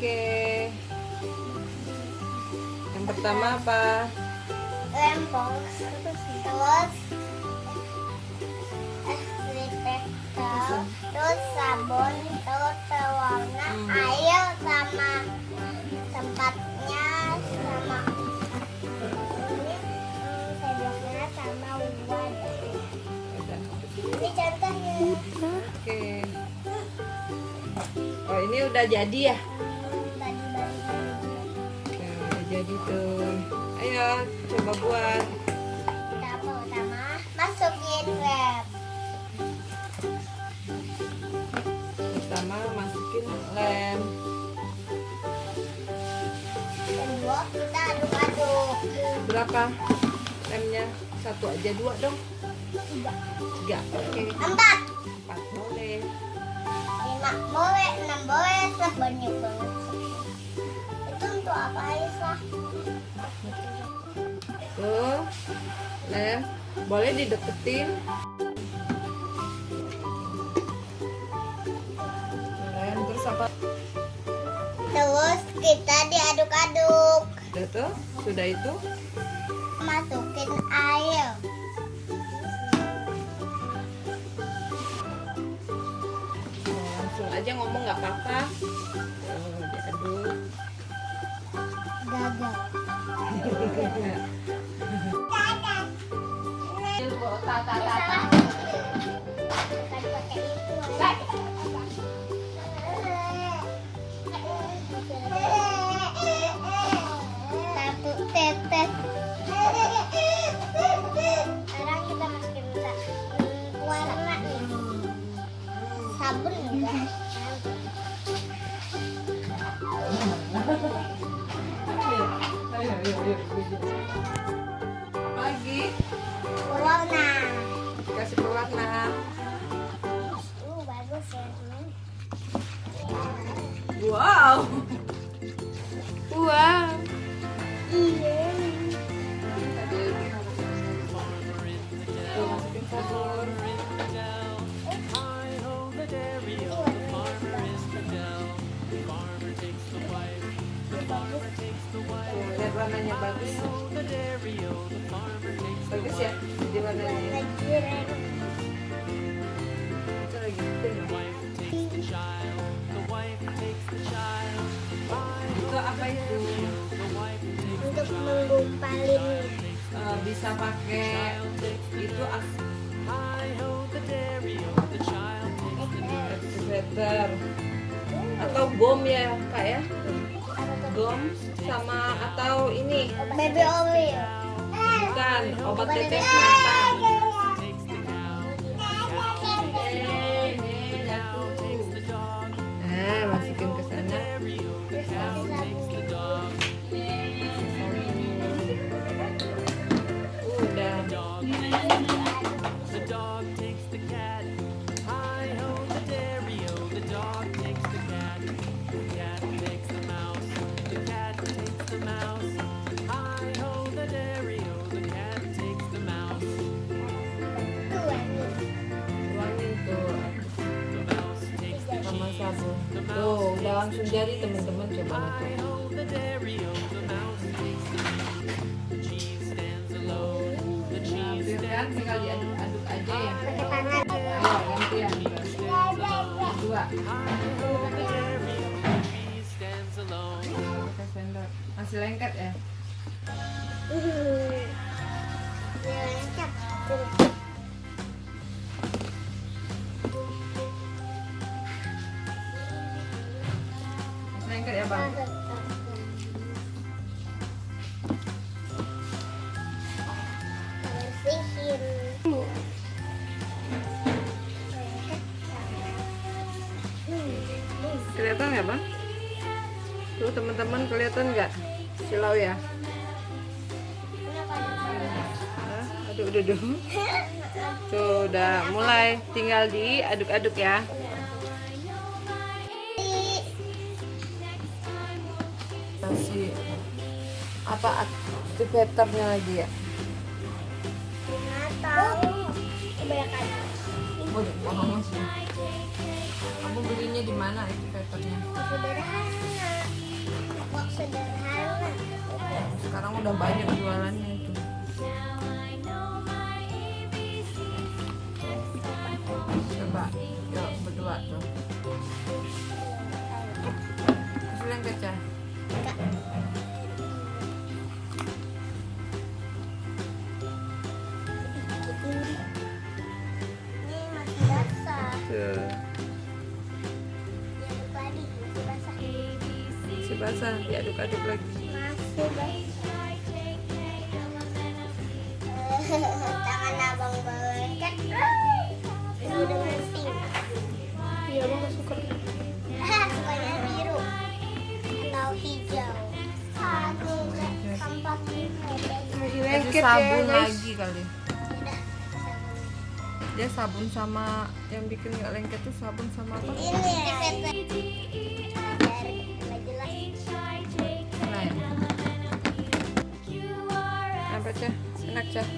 Oke. Yang pertama apa? Lempos, terus lipekal, terus sabun, terus pewarna, air sama tempatnya, sama ini sendoknya sama wadah. Ini contohnya. Oke. Oh, ini udah jadi ya? Udah jadi tuh. Ayo, coba buat. Tahap pertama, masukin lem. Pertama masukin lem. Kedua, kita aduk-aduk. Berapa lemnya? Satu aja, dua dong. Tiga. Oke. Empat, Empat boleh. lima boleh, enam boleh, banyak banget. Itu untuk apa Aisyah? Tuh, lem. Boleh dideketin. Lem, terus apa? Terus kita diaduk-aduk. Udah tuh, sudah itu. Masukin air. Oh, langsung aja ngomong nggak apa-apa. Oh, diaduk. Gagal. Satu tetes. Sekarang kita masukin warna nih. Sabun enggak? Lagi Warna. kasih pewarna. Bagus ya. Wow. Wow. Iya. Tuh, masukin sabun. Tuh, lihat warnanya bagus. Bagus ya, jadi warnanya. Itu lagi itu apa itu? Untuk menggumpalin. Bisa pakai itu activator atau gom ya kak ya, gom sama atau ini Baby oil. bukan obat tetes mata. Nah, masukin ke sana. Udah. Tuangin tuh sama sabun. Tuh, udah langsung jadi teman-teman, coba nanti. Kan tinggal diaduk-aduk aja ya. Pakai tangan. Ayo gantian. Dua. Pakai sendok. Masih lengket ya? Lengkap. Masih lengket ya bang? Bersihin. Kelihatan nggak bang? Tuh teman-teman kelihatan nggak silau ya? Hah? Aduh. Tuh udah mulai, tinggal diaduk-aduk ya. Masih apa aktivatornya lagi ya? Kebanyakan. Waduh, mahal sih. Kamu belinya di mana? Gimana itu papernya? Sederhana. Kok sederhana? Sekarang udah banyak jualannya itu. Coba, yuk berdua tuh. Kasih lengket ya. Enggak. Ini masih basah. Diaduk lagi, masih basah. Masih basah, diaduk-aduk lagi. Masih basah. Tangan abang lengket. Ini udah penting. Iya, abang gak suka. Sukanya biru atau hijau. Aduh, tampak Kasih Lengket sabun ya, guys. lagi kali. Dia sabun sama yang bikin nggak lengket tuh sabun sama apa? ini ya. Nggak jelas. Lain. Apa cah? Enak cah?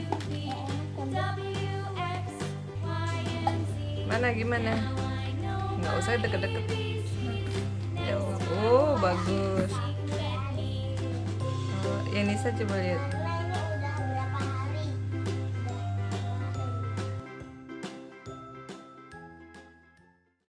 Mana gimana? Nggak usah deket-deket. Oh bagus. Oh, yang Nisa coba lihat.